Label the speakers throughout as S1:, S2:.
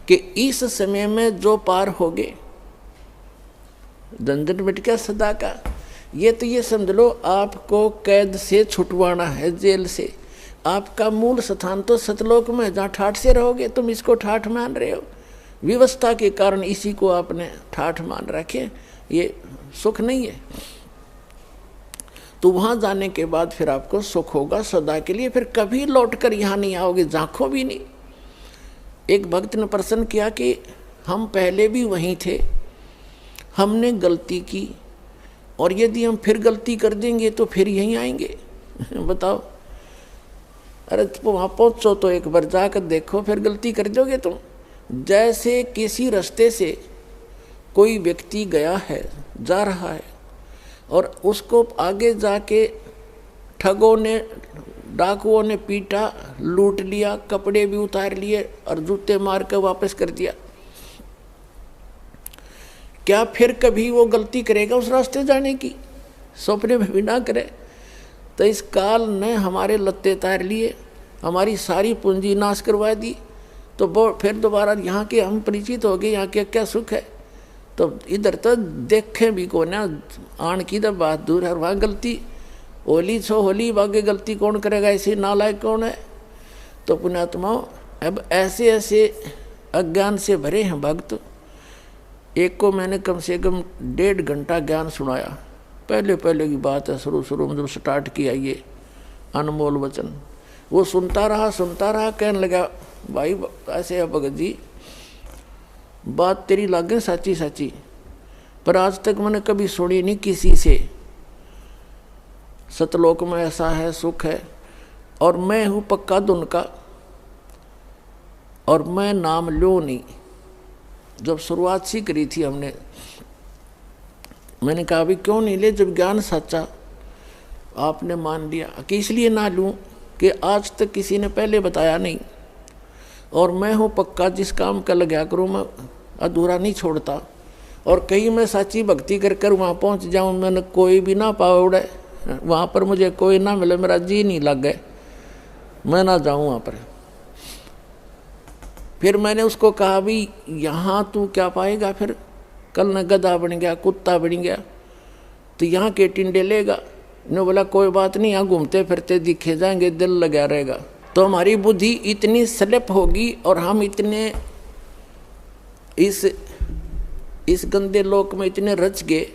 S1: कि इस समय में जो पार होगे झंझट मिट गया सदा का। ये तो ये समझ लो आपको कैद से छुटवाना है, जेल से। आपका मूल स्थान तो सतलोक में, जहाँ ठाठ से रहोगे। तुम इसको ठाठ मान रहे हो, व्यवस्था के कारण इसी को आपने ठाठ मान रखे, ये सुख नहीं है। तो वहां जाने के बाद फिर आपको सुख होगा सदा के लिए, फिर कभी लौटकर यहाँ नहीं आओगे, झांको भी नहीं। एक भक्त ने प्रश्न किया कि हम पहले भी वहीं थे, हमने गलती की, और यदि हम फिर गलती कर देंगे तो फिर यहीं आएंगे। बताओ, अरे वहाँ पहुँचो तो एक बार जाकर देखो, फिर गलती कर दोगे तुम। जैसे किसी रास्ते से कोई व्यक्ति गया है, जा रहा है, और उसको आगे जाके ठगों ने, डाकुओं ने पीटा, लूट लिया, कपड़े भी उतार लिए और जूते मार कर वापस कर दिया। क्या फिर कभी वो गलती करेगा उस रास्ते जाने की? सपने में भी ना करे। तो इस काल ने हमारे लत्ते तार लिए, हमारी सारी पूंजी नाश करवा दी, तो वो फिर दोबारा यहाँ के हम परिचित हो गए, यहाँ के क्या सुख है। तो इधर तो देखें भी को ना, आन की तो बात दूर है, वहाँ गलती होली छो होली, बागे गलती कौन करेगा, ऐसे नालायक कौन है। तो पुण्यात्माओं, अब ऐसे ऐसे अज्ञान से भरे हैं भक्त। एक को मैंने कम से कम 1.5 घंटा ज्ञान सुनाया, पहले पहले की बात है, शुरू में जब स्टार्ट किया ये अनमोल वचन। वो सुनता रहा, कहने लगा, भाई ऐसे है भगत जी, बात तेरी लागे सच्ची सच्ची, पर आज तक मैंने कभी सुनी नहीं किसी से। सतलोक में ऐसा है, सुख है, और मैं हूँ पक्का धुन का, और मैं नाम लो नहीं। जब शुरुआत सी करी थी हमने, मैंने कहा अभी क्यों नहीं ले, जब ज्ञान सच्चा आपने मान लिया कि इसलिए ना लूँ कि आज तक किसी ने पहले बताया नहीं, और मैं हूँ पक्का, जिस काम का लगा करूँ मैं अधूरा नहीं छोड़ता। और कहीं मैं सच्ची भक्ति कर कर वहाँ पहुँच जाऊँ, मैंने कोई भी ना पावे उड़े, वहाँ पर मुझे कोई ना मिले, मेरा जी नहीं लग गए, मैं ना जाऊँ वहाँ पर। फिर मैंने उसको कहा भी यहाँ तू क्या पाएगा, फिर कल न गधा बन गया, कुत्ता बन गया, तो यहाँ के टिंडे लेगा। ने बोला कोई बात नहीं, यहाँ घूमते फिरते दिखे जाएंगे, दिल लगा रहेगा। तो हमारी बुद्धि इतनी स्लिप होगी और हम इतने इस गंदे लोक में इतने रच गए,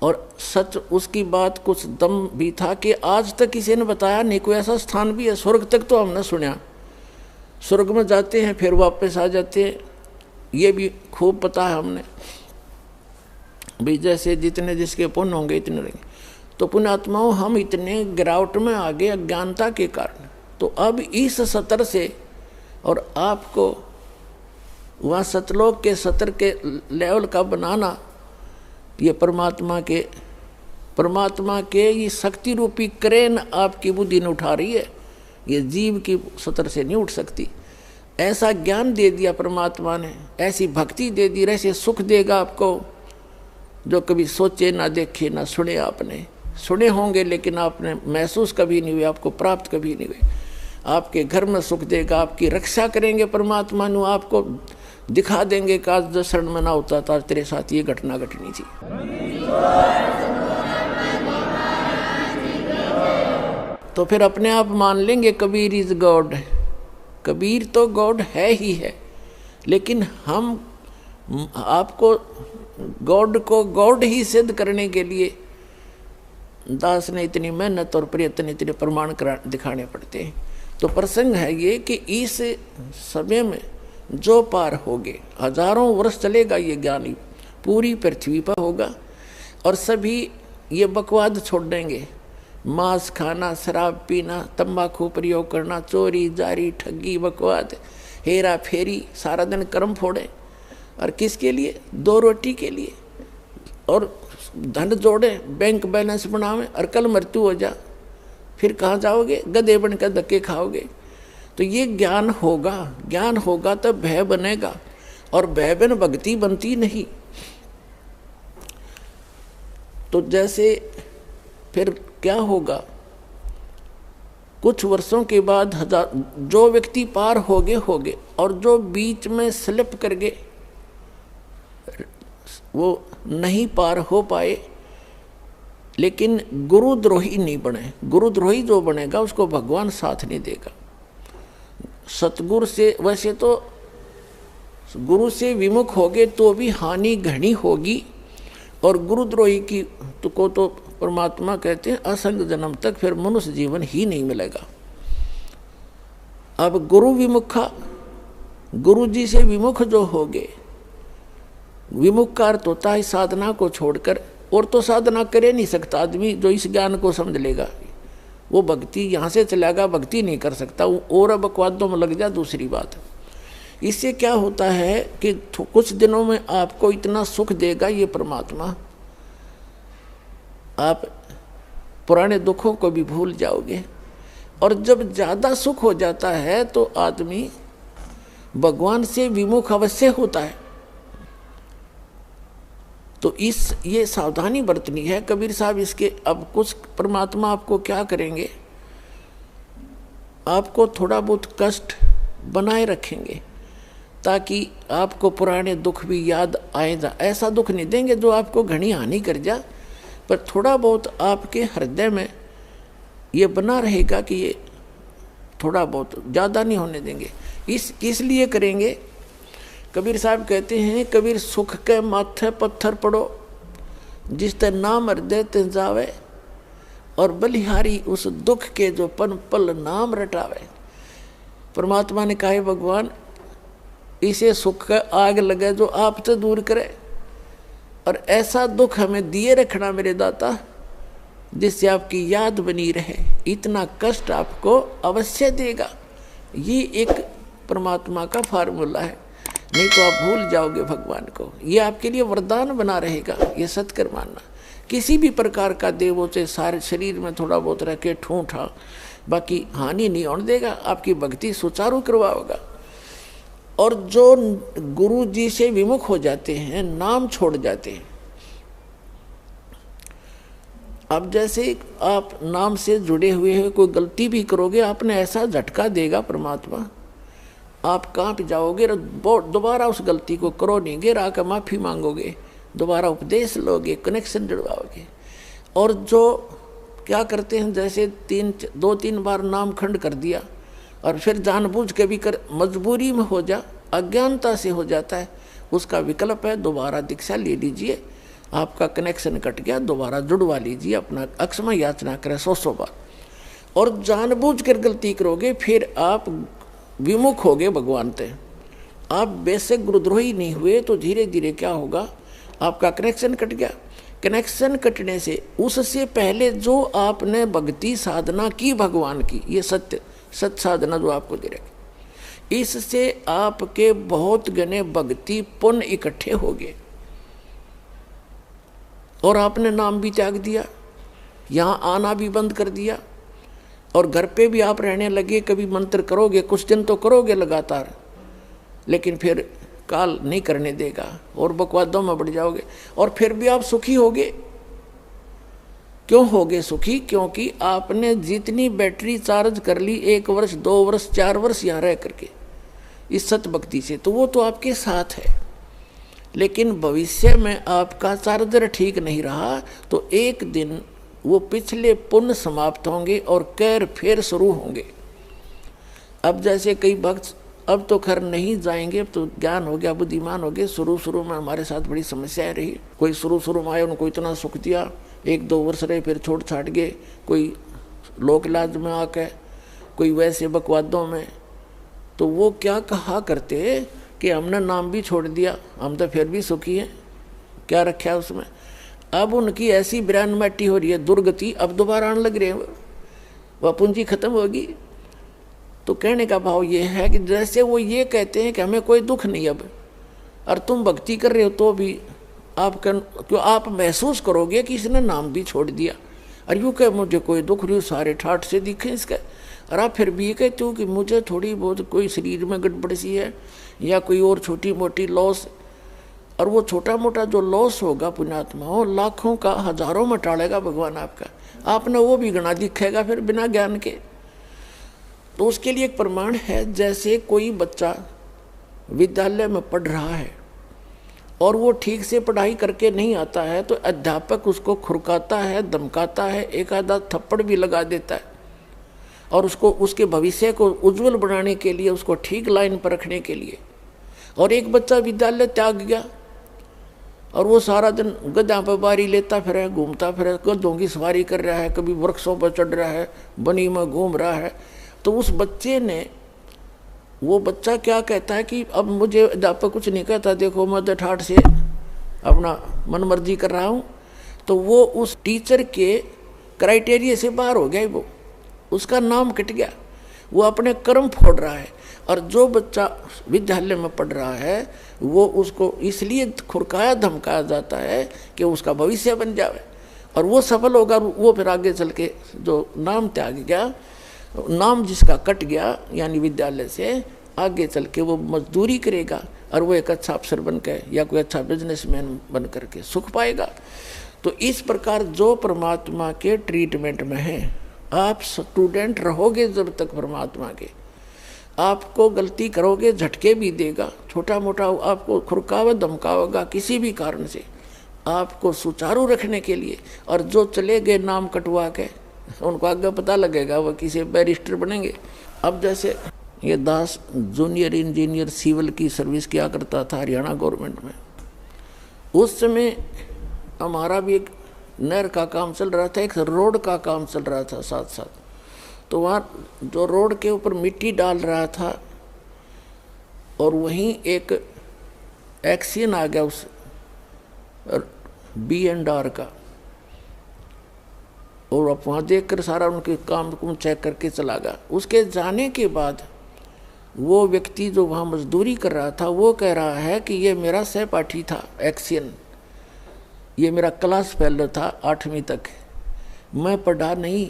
S1: और सच उसकी बात कुछ दम भी था कि आज तक किसी ने बताया नहीं। कोई ऐसा स्थान भी है, स्वर्ग तक तो हमने सुना, स्वर्ग में जाते हैं फिर वापस आ जाते हैं, ये भी खूब पता है हमने भी, जैसे जितने जिसके पुण्य होंगे इतने रहेंगे। तो पुण्यात्माओं, हम इतने गिरावट में आ गए अज्ञानता के कारण। तो अब इस सतर से, और आपको वहाँ सतलोक के सतर के लेवल का बनाना, ये परमात्मा के ये शक्ति रूपी क्रेन आपकी बुद्धि ने उठा रही है, ये जीव की सतर से नहीं उठ सकती। ऐसा ज्ञान दे दिया परमात्मा ने, ऐसी भक्ति दे दी, ऐसे सुख देगा आपको जो कभी सोचे ना देखे ना सुने। आपने सुने होंगे लेकिन आपने महसूस कभी नहीं हुए, आपको प्राप्त कभी नहीं हुए। आपके घर में सुख देगा, आपकी रक्षा करेंगे परमात्मा नु, आपको दिखा देंगे कि आज 10 क्षण में ना होता था, तेरे साथ ये घटना घटनी थी। तो फिर अपने आप मान लेंगे कबीर इज गॉड। कबीर तो गॉड है ही है, लेकिन हम आपको गॉड को गॉड ही सिद्ध करने के लिए दास ने इतनी मेहनत और प्रयत्न, इतने प्रमाण दिखाने पड़ते हैं। तो प्रसंग है ये कि इस समय में जो पार होगे, हजारों वर्ष चलेगा ये ज्ञानी, पूरी पृथ्वी पर होगा, और सभी ये बकवाद छोड़ देंगे। मांस खाना, शराब पीना, तंबाकू प्रयोग करना, चोरी जारी, ठगी, बकवाद, हेरा फेरी, सारा दिन कर्म फोड़े, और किसके लिए? 2 रोटी के लिए, और धन जोड़े, बैंक बैलेंस बनावे, और कल मृत्यु हो जा, फिर कहाँ जाओगे? गधे बनकर धक्के खाओगे। तो ये ज्ञान होगा तो भय बनेगा, और भय बिन भक्ति बनती नहीं। तो जैसे फिर क्या होगा कुछ वर्षों के बाद जो व्यक्ति पार होगे और जो बीच में स्लिप कर गए वो नहीं पार हो पाए, लेकिन गुरुद्रोही नहीं बने। गुरुद्रोही जो बनेगा उसको भगवान साथ नहीं देगा। सतगुरु से, वैसे तो गुरु से विमुख होगे तो भी हानि घनी होगी, और गुरुद्रोही की को तो परमात्मा कहते हैं असंग जन्म तक फिर मनुष्य जीवन ही नहीं मिलेगा। अब गुरु विमुखा, गुरु जी से विमुख जो होगे, विमुख का अर्थ होता है साधना को छोड़कर, और तो साधना करे नहीं सकता आदमी जो इस ज्ञान को समझ लेगा। वो भक्ति यहाँ से चलेगा, भक्ति नहीं कर सकता, और बकवादों में लग जाए दूसरी बात। इससे क्या होता है कि कुछ दिनों में आपको इतना सुख देगा ये परमात्मा, आप पुराने दुखों को भी भूल जाओगे। और जब ज़्यादा सुख हो जाता है तो आदमी भगवान से विमुख अवश्य होता है। तो ये सावधानी बरतनी है कबीर साहब इसके। अब कुछ परमात्मा आपको क्या करेंगे, आपको थोड़ा बहुत कष्ट बनाए रखेंगे ताकि आपको पुराने दुख भी याद आए जा। ऐसा दुख नहीं देंगे जो आपको घनी हानि कर जा, पर थोड़ा बहुत आपके हृदय में ये बना रहेगा कि ये थोड़ा बहुत, ज़्यादा नहीं होने देंगे। इसलिए करेंगे। कबीर साहब कहते हैं, कबीर सुख के माथे पत्थर पड़ो, जिस ते नाम हृदय ते जावे, और बलिहारी उस दुख के जो पन पल नाम रटावे। परमात्मा ने कहा भगवान इसे सुख का आग लगे जो आपसे दूर करे, और ऐसा दुख हमें दिए रखना मेरे दाता जिससे आपकी याद बनी रहे। इतना कष्ट आपको अवश्य देगा। ये एक परमात्मा का फार्मूला है, नहीं तो आप भूल जाओगे भगवान को। ये आपके लिए वरदान बना रहेगा, ये सत्कर मानना। किसी भी प्रकार का देवों से सारे शरीर में थोड़ा बहुत रह के ठूठा, बाकी हानि नहीं होने देगा, आपकी भक्ति सुचारू करवाओगा। और जो गुरु जी से विमुख हो जाते हैं, नाम छोड़ जाते हैं, अब जैसे आप नाम से जुड़े हुए हैं, कोई गलती भी करोगे आपने ऐसा झटका देगा परमात्मा, आप कांप जाओगे, दोबारा उस गलती को करो नहीं, गिर आकर माफ़ी मांगोगे, दोबारा उपदेश लोगे, कनेक्शन जुड़वाओगे। और जो क्या करते हैं, जैसे 2-3 बार नाम खंड कर दिया और फिर जानबूझ के भी कर, मजबूरी में हो जा, अज्ञानता से हो जाता है, उसका विकल्प है दोबारा दीक्षा ले लीजिए, आपका कनेक्शन कट गया, दोबारा जुड़वा लीजिए, अपना अक्षमा याचना करें 100 बार। और जानबूझ कर गलती करोगे फिर आप विमुख होगे भगवान से। आप बेसिक गुरुद्रोही नहीं हुए तो धीरे धीरे क्या होगा, आपका कनेक्शन कट गया। कनेक्शन कटने से उससे पहले जो आपने भक्ति साधना की भगवान की, ये सत्य साधना जो आपको दे रखी, इससे आपके बहुत गने भक्ति पुण्य इकट्ठे हो गए और आपने नाम भी त्याग दिया, यहाँ आना भी बंद कर दिया, और घर पे भी आप रहने लगे। कभी मंत्र करोगे, कुछ दिन तो करोगे लगातार, लेकिन फिर काल नहीं करने देगा और बकवादों में बढ़ जाओगे, और फिर भी आप सुखी होगे। क्यों होगे सुखी? क्योंकि आपने जितनी बैटरी चार्ज कर ली 1 वर्ष 2 वर्ष 4 वर्ष यहाँ रह करके इस सत भक्ति से, तो वो तो आपके साथ है। लेकिन भविष्य में आपका चार्जर ठीक नहीं रहा तो एक दिन वो पिछले पुण्य समाप्त होंगे और कैर फिर शुरू होंगे। अब जैसे कई भक्त अब तो खैर नहीं जाएंगे, अब तो ज्ञान हो गया, बुद्धिमान हो गए। शुरू में हमारे साथ बड़ी समस्याएं रही। कोई शुरू में आए, उनको इतना सुख दिया, 1-2 वर्ष रहे, फिर छोड़ छाट गए। कोई लोक इलाज में आके, कोई वैसे बकवादों में। तो वो क्या कहा करते कि हमने नाम भी छोड़ दिया, हम तो फिर भी सुखी हैं, क्या रखा है उसमें। अब उनकी ऐसी ब्रांड मैटी हो रही है, दुर्गति, अब दोबारा आने लग रहे हैं, वह पूंजी खत्म होगी। तो कहने का भाव ये है कि जैसे वो ये कहते हैं कि हमें कोई दुख नहीं अब, और तुम भक्ति कर रहे हो तो भी आप महसूस करोगे कि इसने नाम भी छोड़ दिया, और यूँ कह मुझे कोई दुख नहीं, सारे ठाठ से दिखे इसका। और आप फिर भी ये कहते हो कि मुझे थोड़ी बहुत कोई शरीर में गड़बड़ सी है या कोई और छोटी मोटी लॉस, और वो छोटा मोटा जो लॉस होगा पुण्यात्मा हो, लाखों का हजारों में टालेगा भगवान आपका। आपने वो भी गणा दिखेगा फिर बिना ज्ञान के। तो उसके लिए एक प्रमाण है, जैसे कोई बच्चा विद्यालय में पढ़ रहा है और वो ठीक से पढ़ाई करके नहीं आता है तो अध्यापक उसको खुरकाता है, धमकाता है, एक आधा थप्पड़ भी लगा देता है, और उसको उसके भविष्य को उज्जवल बनाने के लिए, उसको ठीक लाइन पर रखने के लिए। और एक बच्चा विद्यालय त्याग गया और वो सारा दिन गधा पर बारी लेता फिरे, घूमता फिरे, गधों की सवारी कर रहा है, कभी वृक्षों पर चढ़ रहा है, बनी में घूम रहा है, तो उस बच्चे ने, वो बच्चा क्या कहता है कि अब मुझे अध्यापक कुछ नहीं कहता, देखो मैं तो ठाठ से अपना मन मर्जी कर रहा हूँ। तो वो उस टीचर के क्राइटेरिया से बाहर हो गया, वो उसका नाम कट गया, वो अपने कर्म फोड़ रहा है। और जो बच्चा विद्यालय में पढ़ रहा है वो उसको इसलिए खुरकाया धमकाया जाता है कि उसका भविष्य बन जाए और वो सफल होगा। वो फिर आगे चल के जो नाम त्याग गया, नाम जिसका कट गया यानी विद्यालय से, आगे चल के वो मजदूरी करेगा और वो एक अच्छा अफसर बन के या कोई अच्छा बिजनेसमैन बन करके सुख पाएगा। तो इस प्रकार जो परमात्मा के ट्रीटमेंट में है, आप स्टूडेंट रहोगे जब तक परमात्मा के, आपको गलती करोगे झटके भी देगा, छोटा मोटा आपको खुरकावे धमकावेगा किसी भी कारण से, आपको सुचारू रखने के लिए। और जो चले गए नाम कटवा के, उनको आगे पता लगेगा वो किसी बैरिस्टर बनेंगे। अब जैसे ये दास जूनियर इंजीनियर सिविल की सर्विस किया करता था हरियाणा गवर्नमेंट में, उस समय हमारा भी एक नहर का काम चल रहा था, एक रोड का काम चल रहा था साथ साथ। तो वहाँ जो रोड के ऊपर मिट्टी डाल रहा था और वहीं एक एक्सीडेंट आ गया उस B&R का, और अब वहाँ देख कर सारा उनके काम को चेक करके चला गया। उसके जाने के बाद वो व्यक्ति जो वहाँ मजदूरी कर रहा था वो कह रहा है कि ये मेरा सहपाठी था एक्सीडेंट, ये मेरा क्लास फेलो था 8वीं तक, मैं पढ़ा नहीं,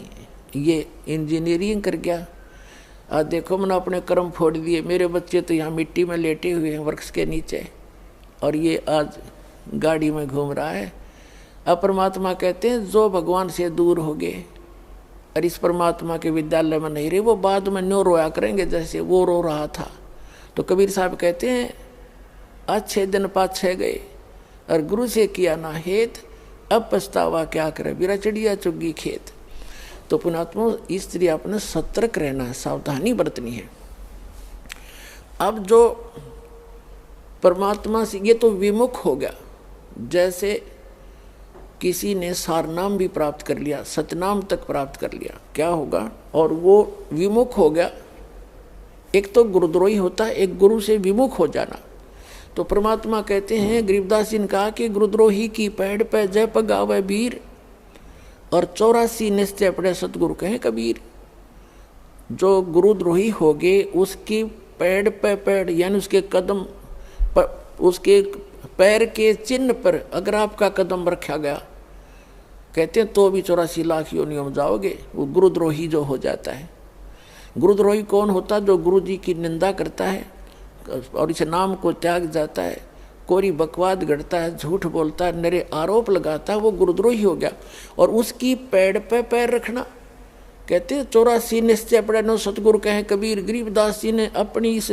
S1: ये इंजीनियरिंग कर गया। आज देखो मैंने अपने कर्म फोड़ दिए, मेरे बच्चे तो यहाँ मिट्टी में लेटे हुए हैं वृक्ष के नीचे और ये आज गाड़ी में घूम रहा है। अब परमात्मा कहते हैं जो भगवान से दूर हो गए और इस परमात्मा के विद्यालय में नहीं रहे, वो बाद में न्यो रोया करेंगे जैसे वो रो रहा था। तो कबीर साहब कहते हैं अच्छे दिन पाछे गए और गुरु से किया ना हेत, अब पछतावा क्या करे, बिरा चिड़िया चुगी खेत। तो पुणात्मा इसलिए अपने सतर्क रहना है, सावधानी बरतनी है। अब जो परमात्मा से ये तो विमुख हो गया, जैसे किसी ने सारनाम भी प्राप्त कर लिया, सतनाम तक प्राप्त कर लिया, क्या होगा, और वो विमुख हो गया। एक तो गुरुद्रोही होता है, एक गुरु से विमुख हो जाना। तो परमात्मा कहते हैं, गरीबदास जी ने कहा कि गुरुद्रोही की पैड़ पे जय पगावे वीर और 84 निश्चय पड़े सतगुरु कहें कबीर। जो गुरुद्रोही हो गए उसकी पैड़ पे पैड़ यानी उसके कदम पर, उसके पैर के चिन्ह पर अगर आपका कदम रखा गया, कहते हैं तो भी 84 लाख योनियों में जाओगे। वो गुरुद्रोही जो हो जाता है। गुरुद्रोही कौन होता? जो गुरु जी की निंदा करता है और इस नाम को त्याग जाता है, कोरी बकवाद गढ़ता है, झूठ बोलता है, नरे आरोप लगाता है, वो गुरुद्रोही हो गया। और उसकी पैड़ पे पैर रखना, कहते हैं 84 निश्चय पड़े नो सतगुरु कहें कबीर। गरीबदास जी ने अपनी इस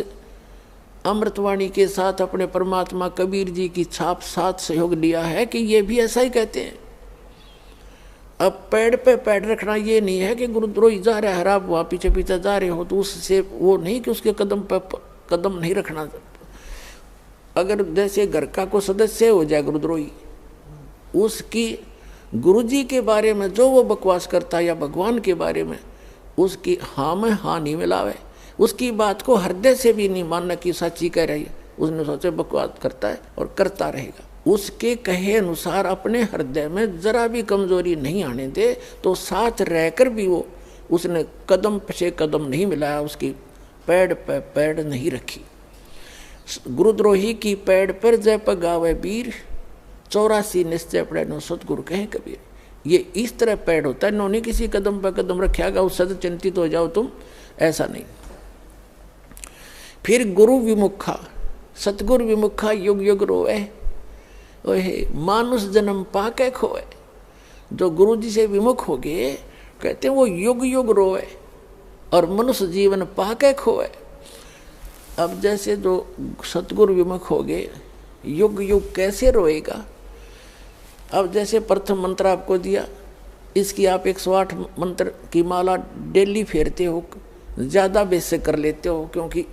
S1: अमृतवाणी के साथ अपने परमात्मा कबीर जी की छाप साथ सहयोग लिया है कि ये भी ऐसा ही कहते हैं। अब पैड़ पे पैड़ रखना ये नहीं है कि गुरुद्रोही जा रहा है, आप वहाँ पीछे पीछे जा रहे हो तो उससे वो नहीं कि उसके कदम पे कदम नहीं रखना। अगर जैसे घर का कोई सदस्य हो जाए गुरुद्रोही, उसकी गुरुजी के बारे में जो वो बकवास करता है या भगवान के बारे में, उसकी हाँ में हाँ नहीं मिलावे, उसकी बात को हृदय से भी नहीं मानना कि सच्ची कह रही है, उसने सोचे बकवास करता है और करता रहेगा। उसके कहे अनुसार अपने हृदय में जरा भी कमजोरी नहीं आने दे, तो साथ रहकर भी वो उसने कदम पे कदम नहीं मिलाया, उसकी पैड़ पे पैड़ नहीं रखी। गुरुद्रोही की पैड़ पर जय पगावे वीर, 84 निश्चय पड़े नो सतगुरु कहें कबीर। ये इस तरह पैड़ होता है, इन्होंने किसी कदम पर कदम रखेगा उससे चिंतित हो जाओ तुम, ऐसा नहीं। फिर गुरु विमुखा, सतगुरु विमुखा युग युग रोए, ओहे मानुष जन्म पाके खोए। जो गुरु जी से विमुख हो गए, कहते हैं वो युग युग रोए, और मनुष्य जीवन पाके खोए। अब जैसे जो सतगुरु विमुख हो गए, युग युग कैसे रोएगा। अब जैसे प्रथम मंत्र आपको दिया, इसकी आप 108 मंत्र की माला डेली फेरते हो, ज़्यादा बेस से कर लेते हो, क्योंकि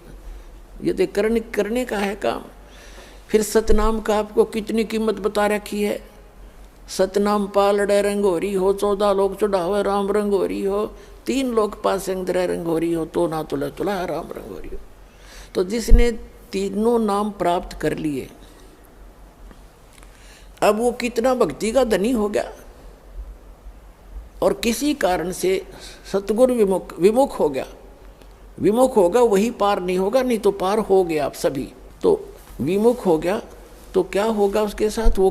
S1: ये तो करने का है काम। फिर सतनाम का आपको कितनी कीमत बता रखी है। सतनाम पालड़े रंगोरी हो, 14 लोग चढ़ावे राम रंगोरी हो, 3 लोग पास रंगोरी हो, तो ना तुला तुला राम रंगोरी हो। तो जिसने तीनों नाम प्राप्त कर लिए, अब वो कितना भक्ति का धनी हो गया। और किसी कारण से सतगुरु विमुख हो गया, विमुख होगा वही पार नहीं होगा, नहीं तो पार हो गया आप सभी। तो विमुख हो गया तो क्या होगा उसके साथ, वो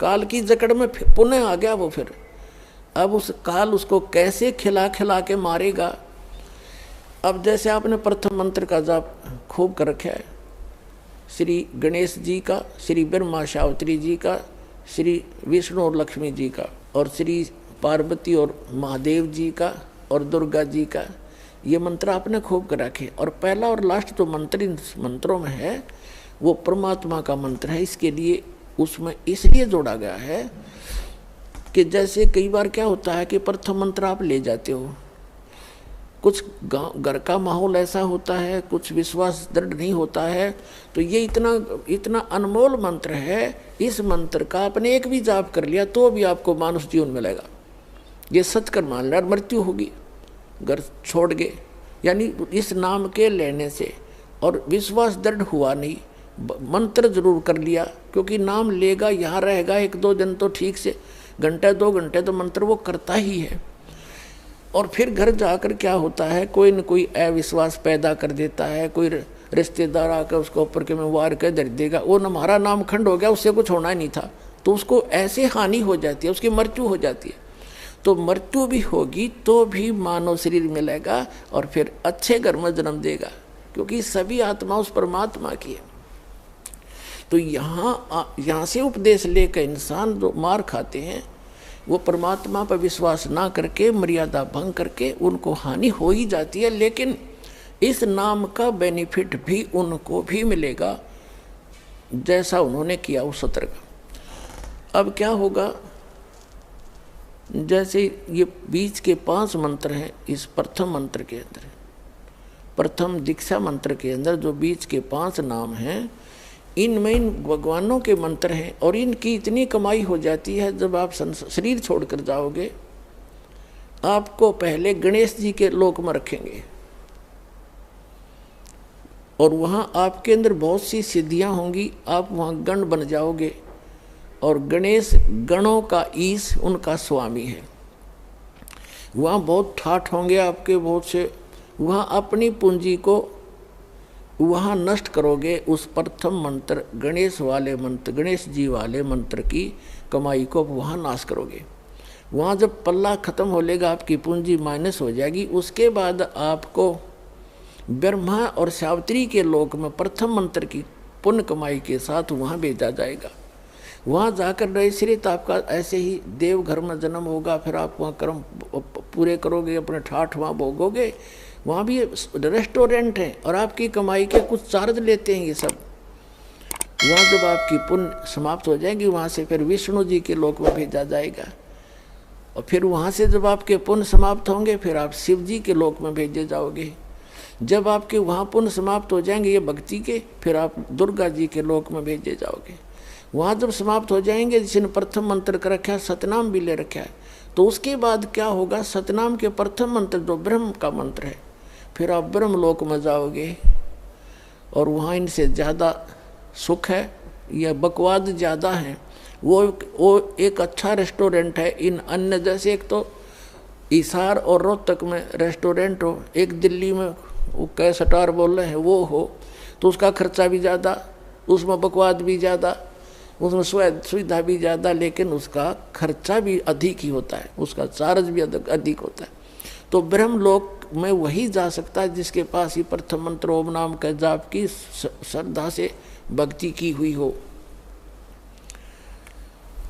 S1: काल की जकड़ में पुनः आ गया वो। फिर अब उस काल उसको कैसे खिला खिला के मारेगा। अब जैसे आपने प्रथम मंत्र का जाप खूब कर रखा है, श्री गणेश जी का, श्री ब्रह्मा सावित्री जी का, श्री विष्णु और लक्ष्मी जी का, और श्री पार्वती और महादेव जी का, और दुर्गा जी का, ये मंत्र आपने खूब कर रखे। और पहला और लास्ट जो मंत्र इन मंत्रों में है वो परमात्मा का मंत्र है। इसके लिए उसमें इसलिए जोड़ा गया है कि जैसे कई बार क्या होता है कि प्रथम मंत्र आप ले जाते हो, कुछ घर का माहौल ऐसा होता है, कुछ विश्वास दृढ़ नहीं होता है, तो ये इतना अनमोल मंत्र है, इस मंत्र का आपने एक भी जाप कर लिया तो भी आपको मानुष जीवन मिलेगा। ये सत्कर्म मान लिया, मृत्यु होगी घर छोड़ गए, यानी इस नाम के लेने से और विश्वास दृढ़ हुआ नहीं, मंत्र जरूर कर लिया, क्योंकि नाम लेगा यहाँ रहेगा 1-2 दिन तो ठीक से, घंटे 2 घंटे तो मंत्र वो करता ही है। और फिर घर जाकर क्या होता है, कोई न कोई अविश्वास पैदा कर देता है, कोई रिश्तेदार आकर उसको ऊपर के में वार कर धर देगा, वो हमारा नाम खंड हो गया, उससे कुछ होना ही नहीं था, तो उसको ऐसे हानि हो जाती है, उसकी मृत्यु हो जाती है। तो मृत्यु भी होगी तो भी मानव शरीर मिलेगा और फिर अच्छे घर में जन्म देगा, क्योंकि सभी आत्मा उस परमात्मा की है। तो यहाँ से उपदेश लेकर इंसान जो मार खाते हैं वो परमात्मा पर विश्वास ना करके, मर्यादा भंग करके उनको हानि हो ही जाती है। लेकिन इस नाम का बेनिफिट भी उनको भी मिलेगा जैसा उन्होंने किया उस सत्र का। अब क्या होगा, जैसे ये बीच के 5 मंत्र हैं, इस प्रथम मंत्र के अंदर, प्रथम दीक्षा मंत्र के अंदर जो बीच के 5 नाम हैं, इनमें इन भगवानों के मंत्र हैं। और इनकी इतनी कमाई हो जाती है, जब आप शरीर छोड़कर जाओगे आपको पहले गणेश जी के लोक में रखेंगे और वहाँ आपके अंदर बहुत सी सिद्धियाँ होंगी, आप वहाँ गण बन जाओगे। और गणेश गणों का ईश, उनका स्वामी है। वहाँ बहुत ठाठ होंगे आपके बहुत से, वहाँ अपनी पूंजी को वहाँ नष्ट करोगे। उस प्रथम मंत्र गणेश वाले मंत्र, गणेश जी वाले मंत्र की कमाई को वहाँ नाश करोगे। वहाँ जब पल्ला खत्म हो लेगा, आपकी पूंजी माइनस हो जाएगी, उसके बाद आपको ब्रह्मा और सावित्री के लोक में प्रथम मंत्र की पुण्य कमाई के साथ वहाँ भेजा जाएगा। वहाँ जाकर नैश्रित आपका ऐसे ही देव घर में जन्म होगा, फिर आप वहाँ कर्म पूरे करोगे, अपने ठाठ वहाँ भोगोगे। वहाँ भी रेस्टोरेंट है और आपकी कमाई के कुछ चार्ज लेते हैं ये सब। वहाँ जब आपकी पुण्य समाप्त हो जाएगी, वहाँ से फिर विष्णु जी के लोक में भेजा जाएगा। और फिर वहाँ से जब आपके पुण्य समाप्त होंगे, फिर आप शिव जी के लोक में भेजे जाओगे। जब आपके वहाँ पुण्य समाप्त हो जाएंगे ये भक्ति के, फिर आप दुर्गा जी के लोक में भेजे जाओगे। वहाँ जब समाप्त हो जाएंगे, जिसने प्रथम मंत्र का रखा है, सतनाम भी ले रखा है, तो उसके बाद क्या होगा, सतनाम के प्रथम मंत्र जो ब्रह्म का मंत्र है, फिर आप ब्रह्म लोक में जाओगे। और वहाँ इनसे ज़्यादा सुख है या बकवाद ज़्यादा है। वो एक अच्छा रेस्टोरेंट है। इन अन्य जैसे एक तो हिसार और रोहतक में रेस्टोरेंट हो, एक दिल्ली में वो कैसटार बोल रहे हैं वो हो, तो उसका खर्चा भी ज़्यादा, उसमें बकवाद भी ज़्यादा, उसमें सुविधा भी ज़्यादा, लेकिन उसका खर्चा भी अधिक ही होता है, उसका चार्ज भी अधिक होता है। तो ब्रह्मलोक में वही जा सकता है जिसके पास ही प्रथम मंत्र ओम नाम के जाप की श्रद्धा से भक्ति की हुई हो,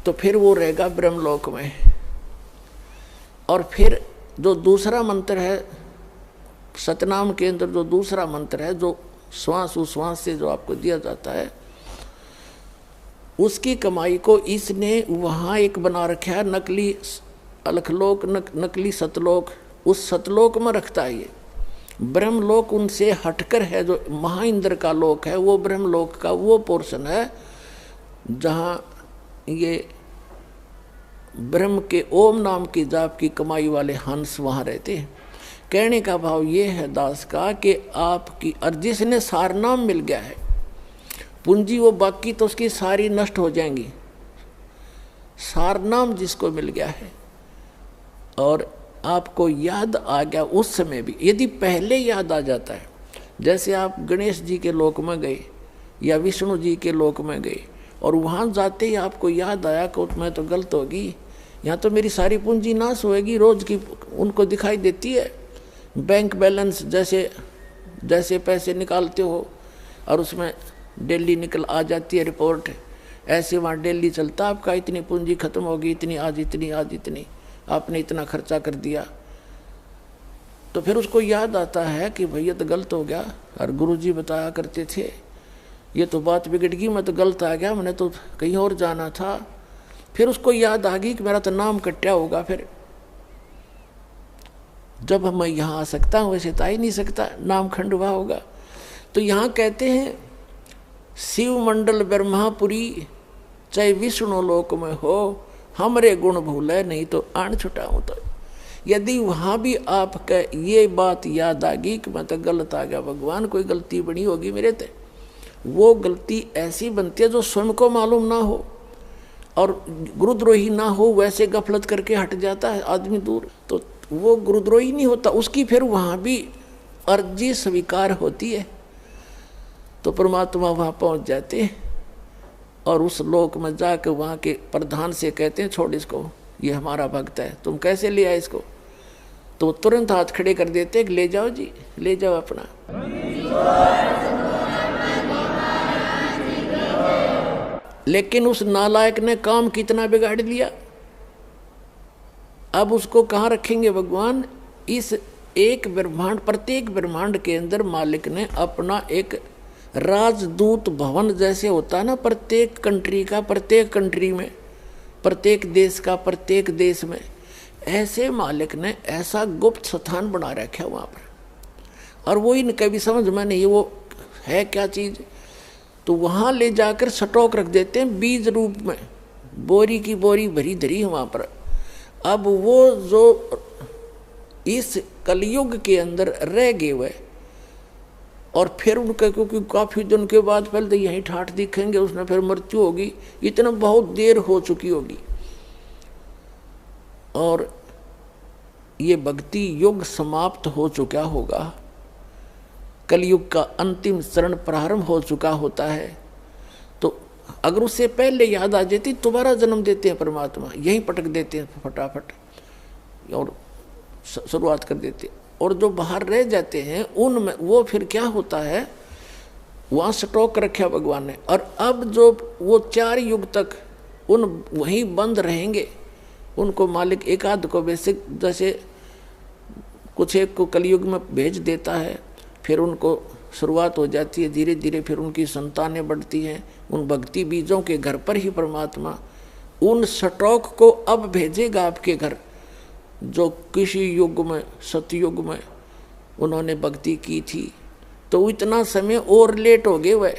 S1: तो फिर वो रहेगा ब्रह्मलोक में। और फिर जो दूसरा मंत्र है सतनाम के अंदर, जो दूसरा मंत्र है जो श्वास उश्वास से जो आपको दिया जाता है, उसकी कमाई को इसने वहाँ एक बना रखा है, नकली अलखलोक, नकली सतलोक। उस सतलोक में रखता है ये। ब्रह्मलोक उनसे हटकर है, जो महाइंद्र का लोक है, वो ब्रह्मलोक का वो पोर्शन है जहाँ ये ब्रह्म के ओम नाम की जाप की कमाई वाले हंस वहाँ रहते हैं। कहने का भाव ये है दास का कि आपकी और जिसने सारनाम मिल गया है पूंजी, वो बाकी तो उसकी सारी नष्ट हो जाएंगी। सारनाम जिसको मिल गया है और आपको याद आ गया उस समय भी, यदि पहले याद आ जाता है, जैसे आप गणेश जी के लोक में गए या विष्णु जी के लोक में गए और वहाँ जाते ही आपको याद आया कि मैं तो गलत होगी, यहाँ तो मेरी सारी पूंजी नाश होएगी, रोज की उनको दिखाई देती है। बैंक बैलेंस जैसे जैसे पैसे निकालते हो और उसमें डेली निकल आ जाती है रिपोर्ट, ऐसे वहाँ डेली चलता आपका इतनी पूंजी खत्म होगी, इतनी आज इतनी, आज इतनी, आपने इतना खर्चा कर दिया। तो फिर उसको याद आता है कि भैया तो गलत हो गया, और गुरुजी बताया करते थे ये तो बात बिगड़ गई, मैं तो गलत आ गया, मैंने तो कहीं और जाना था। फिर उसको याद आ गई कि मेरा तो नाम कट्या होगा, फिर जब मैं यहाँ आ सकता हूँ वैसे तो आ ही नहीं सकता, नाम खंडवा होगा। तो यहाँ कहते हैं शिव मंडल ब्रह्मापुरी चाहे विष्णु लोक में हो, हमरे गुण भूले नहीं तो आन छुटाऊँ। तो यदि वहाँ भी आपका ये बात याद आ गई कि मैं तो गलत आ गया, भगवान कोई गलती बनी होगी मेरे ते, वो गलती ऐसी बनती है जो स्वयं को मालूम ना हो और गुरुद्रोही ना हो, वैसे गफलत करके हट जाता है आदमी दूर, तो वो गुरुद्रोही नहीं होता, उसकी फिर वहाँ भी अर्जी स्वीकार होती है। तो परमात्मा वहाँ पहुँच जाते हैं और उस लोक में जाकर वहाँ के प्रधान से कहते हैं छोड़ इसको, ये हमारा भक्त है, तुम कैसे ले आए इसको? तो तुरंत हाथ खड़े कर देते ले जाओ जी, ले जाओ अपना। लेकिन उस नालायक ने काम कितना बिगाड़ दिया, अब उसको कहाँ रखेंगे भगवान? इस एक ब्रह्मांड, प्रत्येक ब्रह्मांड के अंदर मालिक ने अपना एक राजदूत भवन जैसे होता है ना, प्रत्येक कंट्री का, प्रत्येक कंट्री में, प्रत्येक देश का, प्रत्येक देश में, ऐसे मालिक ने ऐसा गुप्त स्थान बना रखा है वहाँ पर। और वो इनका भी समझ में नहीं वो है क्या चीज़, तो वहाँ ले जाकर स्टॉक रख देते हैं बीज रूप में, बोरी की बोरी भरी धरी है वहाँ पर। अब वो जो इस कलयुग के अंदर रह गए हुए और फिर उनका, क्योंकि काफ़ी दिन के बाद पहले तो यहीं ठाठ दिखेंगे, उसमें फिर मृत्यु होगी, इतना बहुत देर हो चुकी होगी और ये भक्ति युग समाप्त हो चुका होगा, कलयुग का अंतिम चरण प्रारंभ हो चुका होता है। तो अगर उससे पहले याद आ जाती, दोबारा जन्म देते हैं परमात्मा, यहीं पटक देते हैं फटाफट और शुरुआत कर देते हैं। और जो बाहर रह जाते हैं उनमें वो फिर क्या होता है, वहाँ स्टॉक रखा भगवान ने, और अब जो वो 4 युग तक उन वहीं बंद रहेंगे, उनको मालिक एक आध को बेसिक जैसे कुछ एक को कलयुग में भेज देता है, फिर उनको शुरुआत हो जाती है धीरे धीरे, फिर उनकी संतानें बढ़ती हैं, उन भक्ति बीजों के घर पर ही परमात्मा उन स्टॉक को अब भेजेगा आपके घर, जो किसी युग में, सतयुग में उन्होंने भक्ति की थी। तो इतना समय और लेट हो गए वह,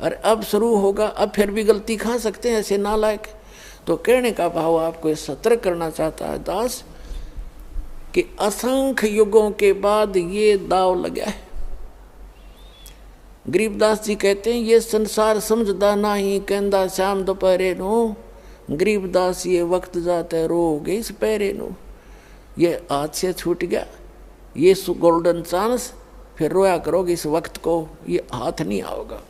S1: और अब शुरू होगा, अब फिर भी गलती खा सकते हैं ऐसे नालायक। तो कहने का भाव आपको सतर्क करना चाहता है दास कि असंख्य युगों के बाद ये दाव लगा है। गरीबदास जी कहते हैं ये संसार समझदा नहीं, कहंदा शाम दोपहरे नो, गरीबदास ये वक्त जाते रोगे इस पैरे नो। ये हाथ से छूट गया ये गोल्डन चांस, फिर रोया करोगे इस वक्त को, ये हाथ नहीं आओगा।